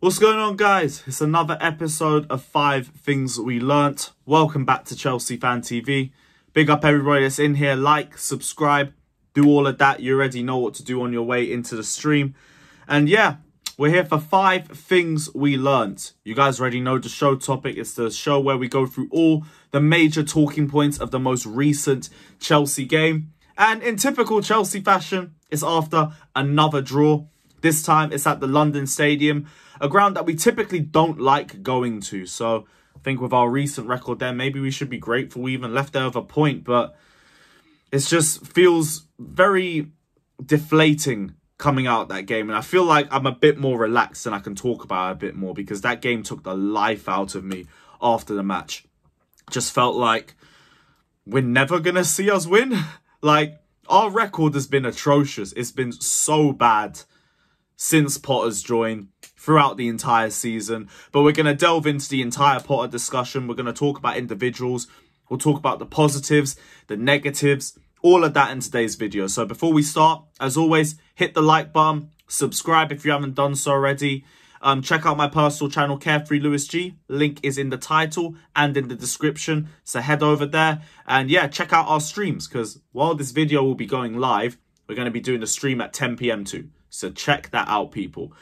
What's going on, guys? It's another episode of 5 Things We Learnt. Welcome back to Chelsea Fan TV. Big up everybody that's in here. Like, subscribe, do all of that. You already know what to do on your way into the stream. And yeah, we're here for 5 Things We Learnt. You guys already know the show topic. It's the show where we go through all the major talking points of the most recent Chelsea game. And in typical Chelsea fashion, it's after another draw. This time it's at the London Stadium, a ground that we typically don't like going to. So I think with our recent record there, maybe we should be grateful we even left there with a point. But it just feels very deflating coming out that game. And I feel like I'm a bit more relaxed and I can talk about it a bit more because that game took the life out of me after the match. Just felt like we're never going to see us win. Like, our record has been atrocious. It's been so bad since Potter's joined throughout the entire season. But we're going to delve into the entire Potter discussion. We're going to talk about individuals. We'll talk about the positives, the negatives, all of that in today's video. So before we start, as always, hit the like button, subscribe if you haven't done so already. Check out my personal channel, Carefree Lewis G. Link is in the title and in the description. So head over there and yeah, check out our streams because while this video will be going live, we're going to be doing a stream at 10 PM too. So check that out, people.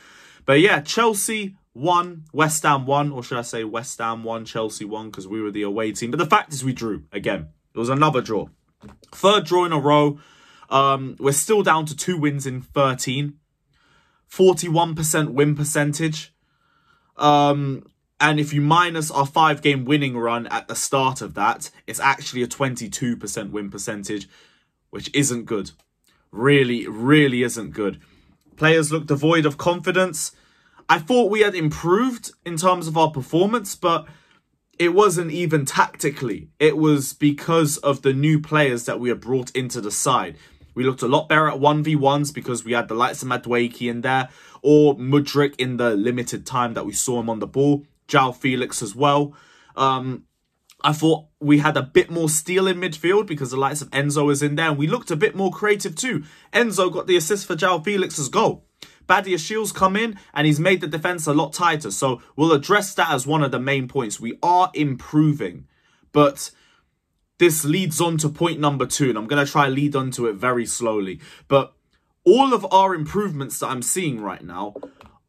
But yeah, Chelsea won, West Ham won, or should I say West Ham won, Chelsea won because we were the away team. But the fact is we drew again. It was another draw. 3rd draw in a row. We're still down to 2 wins in 13. 41% win percentage. And if you minus our 5-game winning run at the start of that, it's actually a 22% win percentage, which isn't good. Really, really isn't good. Players look devoid of confidence. I thought we had improved in terms of our performance, but it wasn't even tactically. It was because of the new players that we had brought into the side. We looked a lot better at 1v1s because we had the likes of Madueke in there, or Mudryk in the limited time that we saw him on the ball. João Felix as well. I thought we had a bit more steel in midfield because the likes of Enzo was in there. And we looked a bit more creative too. Enzo got the assist for João Felix's goal. Badiashiel's come in and he's made the defence a lot tighter. So we'll address that as one of the main points. We are improving. But this leads on to point number 2. And I'm going to try lead on to it very slowly. But all of our improvements that I'm seeing right now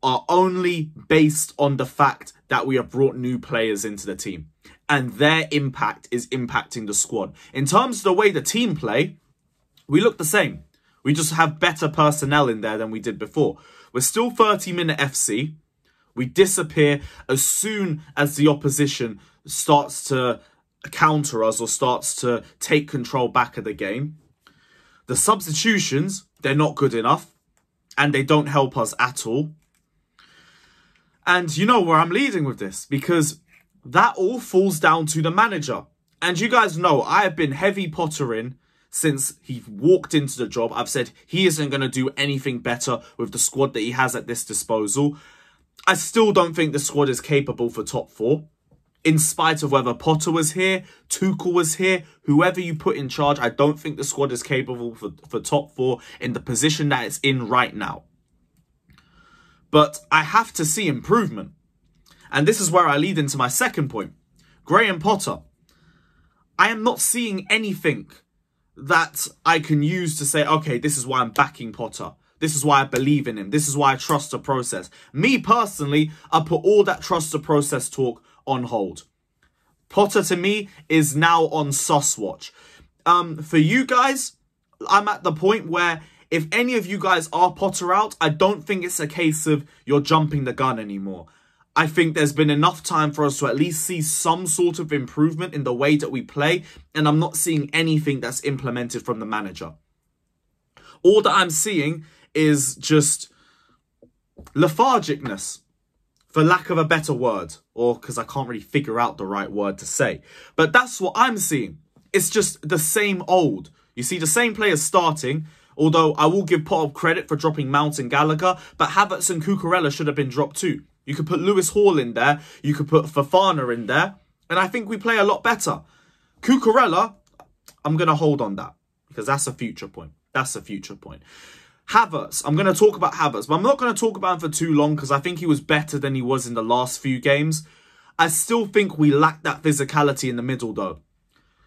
are only based on the fact that we have brought new players into the team. And their impact is impacting the squad. In terms of the way the team play, we look the same. We just have better personnel in there than we did before. We're still 30-minute FC. We disappear as soon as the opposition starts to counter us or starts to take control back of the game. The substitutions, they're not good enough. And they don't help us at all. And you know where I'm leading with this. Because that all falls down to the manager. And you guys know I have been heavy Pottering since he walked into the job. I've said he isn't going to do anything better with the squad that he has at this disposal. I still don't think the squad is capable for top 4. In spite of whether Potter was here, Tuchel was here, whoever you put in charge, I don't think the squad is capable for top 4 in the position that it's in right now. But I have to see improvement. And this is where I lead into my second point. Graham Potter. I am not seeing anything that I can use to say, okay, this is why I'm backing Potter. This is why I believe in him. This is why I trust the process. Me personally, I put all that trust the process talk on hold. Potter to me is now on sus watch. For you guys, I'm at the point where if any of you guys are Potter out, I don't think it's a case of you're jumping the gun anymore. I think there's been enough time for us to at least see some sort of improvement in the way that we play. And I'm not seeing anything that's implemented from the manager. All that I'm seeing is just lethargicness, for lack of a better word. Or because I can't really figure out the right word to say. But that's what I'm seeing. It's just the same old. You see the same players starting. Although I will give Potter credit for dropping Mount and Gallagher. But Havertz and Cucurella should have been dropped too. You could put Lewis Hall in there. You could put Fofana in there. And I think we play a lot better. Cucurella, I'm going to hold on that. Because that's a future point. That's a future point. Havertz. I'm going to talk about Havertz, but I'm not going to talk about him for too long because I think he was better than he was in the last few games. I still think we lack that physicality in the middle, though.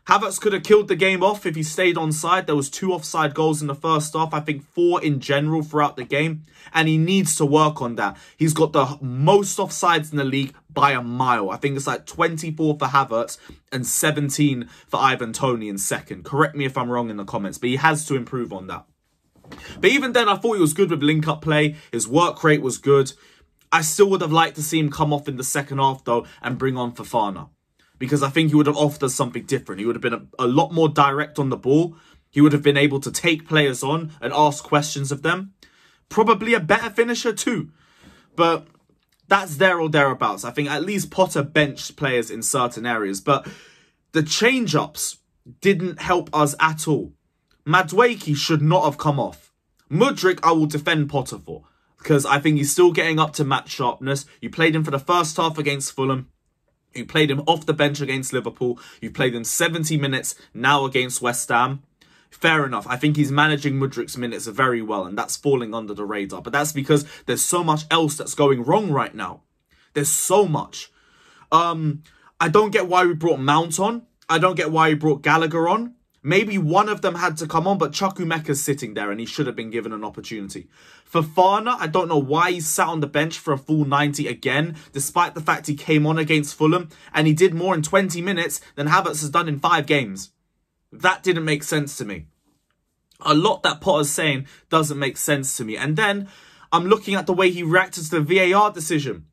Havertz could have killed the game off if he stayed on side. There was 2 offside goals in the first half. I think 4 in general throughout the game. And he needs to work on that. He's got the most offsides in the league by a mile. I think it's like 24 for Havertz and 17 for Ivan Toney in second. Correct me if I'm wrong in the comments, but he has to improve on that. But even then, I thought he was good with link-up play. His work rate was good. I still would have liked to see him come off in the second half, though, and bring on Fofana. Because I think he would have offered us something different. He would have been a lot more direct on the ball. He would have been able to take players on and ask questions of them. Probably a better finisher too. But that's there or thereabouts. I think at least Potter benched players in certain areas. But the change-ups didn't help us at all. Madueke should not have come off. Mudryk, I will defend Potter for. Because I think he's still getting up to match sharpness. You played him for the first half against Fulham. You played him off the bench against Liverpool. You played him 70 minutes now against West Ham. Fair enough. I think he's managing Mudryk's minutes very well, and that's falling under the radar. But that's because there's so much else that's going wrong right now. There's so much. I don't get why we brought Mount on. I don't get why we brought Gallagher on. Maybe one of them had to come on, but Chukwuemeka's sitting there and he should have been given an opportunity. Fofana, I don't know why he sat on the bench for a full 90 again, despite the fact he came on against Fulham and he did more in 20 minutes than Havertz has done in 5 games. That didn't make sense to me. A lot that Potter's saying doesn't make sense to me. And then I'm looking at the way he reacted to the VAR decision.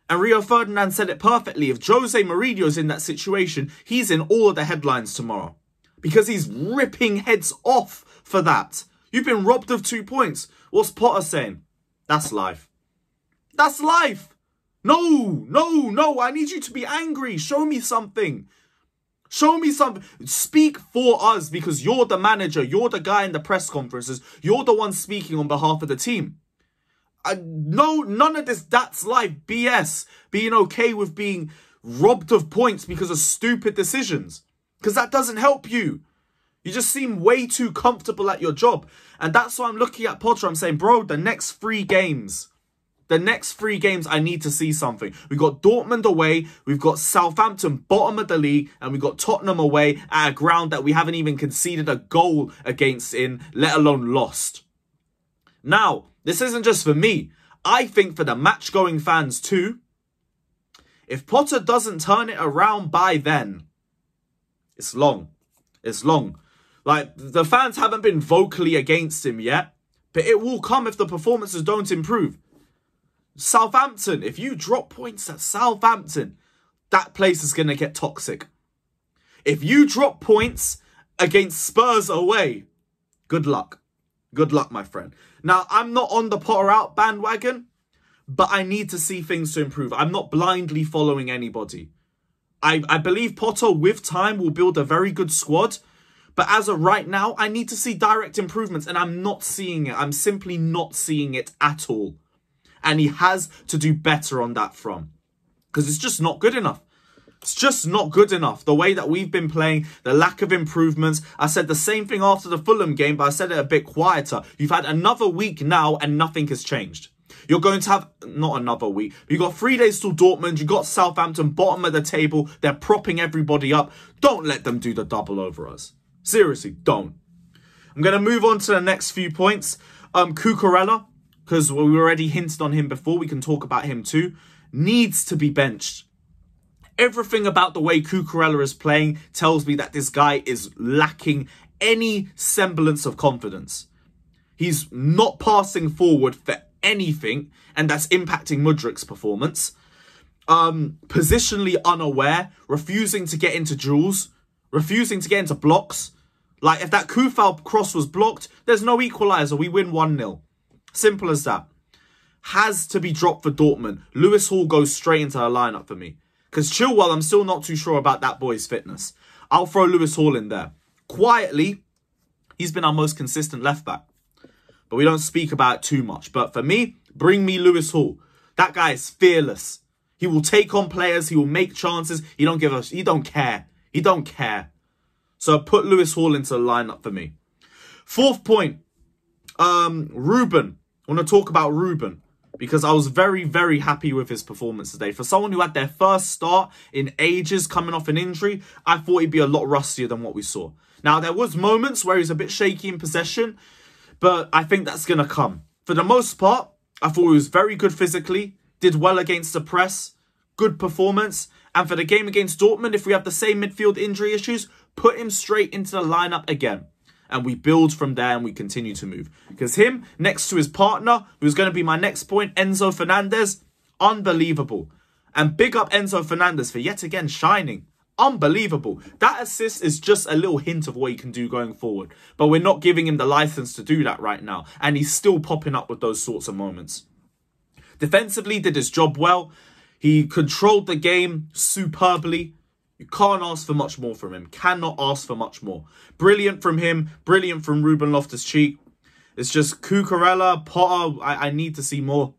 And Rio Ferdinand said it perfectly. If Jose Mourinho's in that situation, he's in all of the headlines tomorrow. Because he's ripping heads off for that. You've been robbed of 2 points. What's Potter saying? That's life. That's life. No. I need you to be angry. Show me something. Show me something. Speak for us because you're the manager. You're the guy in the press conferences. You're the one speaking on behalf of the team. No, none of this that's life BS. Being okay with being robbed of points because of stupid decisions. Because that doesn't help you. You just seem way too comfortable at your job. And that's why I'm looking at Potter. I'm saying, bro, the next 3 games. The next 3 games, I need to see something. We've got Dortmund away. We've got Southampton bottom of the league. And we've got Tottenham away at a ground that we haven't even conceded a goal against in, let alone lost. Now, this isn't just for me. I think for the match-going fans too. If Potter doesn't turn it around by then, it's long. It's long. Like, the fans haven't been vocally against him yet. But it will come if the performances don't improve. Southampton, if you drop points at Southampton, that place is going to get toxic. If you drop points against Spurs away, good luck. Good luck, my friend. Now, I'm not on the Potter out bandwagon, but I need to see things to improve. I'm not blindly following anybody. I believe Potter, with time, will build a very good squad. But as of right now, I need to see direct improvements. And I'm not seeing it. I'm simply not seeing it at all. And he has to do better on that front. Because it's just not good enough. It's just not good enough. The way that we've been playing, the lack of improvements. I said the same thing after the Fulham game, but I said it a bit quieter. You've had another week now and nothing has changed. You're going to have, not another week, you've got 3 days till Dortmund, you've got Southampton, bottom of the table, they're propping everybody up. Don't let them do the double over us. Seriously, don't. I'm going to move on to the next few points. Cucurella, because we already hinted on him before, we can talk about him too, needs to be benched. Everything about the way Cucurella is playing tells me that this guy is lacking any semblance of confidence. He's not passing forward for anything, and that's impacting Mudryk's performance. Positionally unaware, refusing to get into duels, refusing to get into blocks. Like, if that Kufal cross was blocked, there's no equaliser. We win 1-0. Simple as that. Has to be dropped for Dortmund. Lewis Hall goes straight into the lineup for me. Because Chilwell, I'm still not too sure about that boy's fitness. I'll throw Lewis Hall in there. Quietly, he's been our most consistent left-back. But we don't speak about it too much. But for me, bring me Lewis Hall. That guy is fearless. He will take on players. He will make chances. He don't care. He don't care. So put Lewis Hall into the lineup for me. 4th point. Ruben. I want to talk about Ruben because I was very, very happy with his performance today. For someone who had their first start in ages coming off an injury, I thought he'd be a lot rustier than what we saw. Now, there was moments where he was a bit shaky in possession, but I think that's going to come. For the most part, I thought he was very good physically, did well against the press, good performance. And for the game against Dortmund, if we have the same midfield injury issues, put him straight into the lineup again. And we build from there and we continue to move. Because him, next to his partner, who's going to be my next point, Enzo Fernandez, unbelievable. And big up Enzo Fernandez for yet again shining. Unbelievable. That assist is just a little hint of what he can do going forward. But we're not giving him the license to do that right now. And he's still popping up with those sorts of moments. Defensively, did his job well. He controlled the game superbly. You can't ask for much more from him. Cannot ask for much more. Brilliant from him. Brilliant from Ruben Loftus-Cheek. It's just Cucurella, Potter. I need to see more.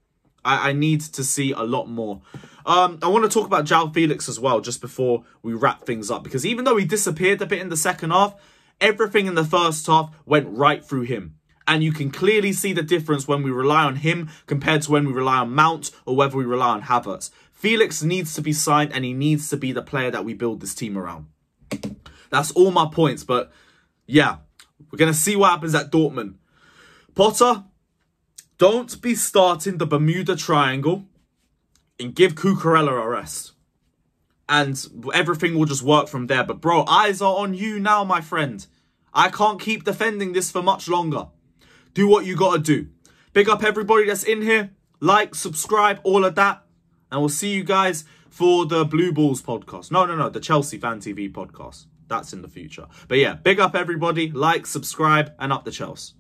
I need to see a lot more. I want to talk about João Felix as well, just before we wrap things up. Because even though he disappeared a bit in the second half, everything in the first half went right through him. And you can clearly see the difference when we rely on him compared to when we rely on Mount or whether we rely on Havertz. Felix needs to be signed and he needs to be the player that we build this team around. That's all my points. But yeah, we're going to see what happens at Dortmund. Potter, don't be starting the Bermuda Triangle and give Cucurella a rest. And everything will just work from there. But bro, eyes are on you now, my friend. I can't keep defending this for much longer. Do what you got to do. Big up everybody that's in here. Like, subscribe, all of that. And we'll see you guys for the Blue Balls podcast. No, the Chelsea Fan TV podcast. That's in the future. But yeah, big up everybody. Like, subscribe, and up the Chelsea.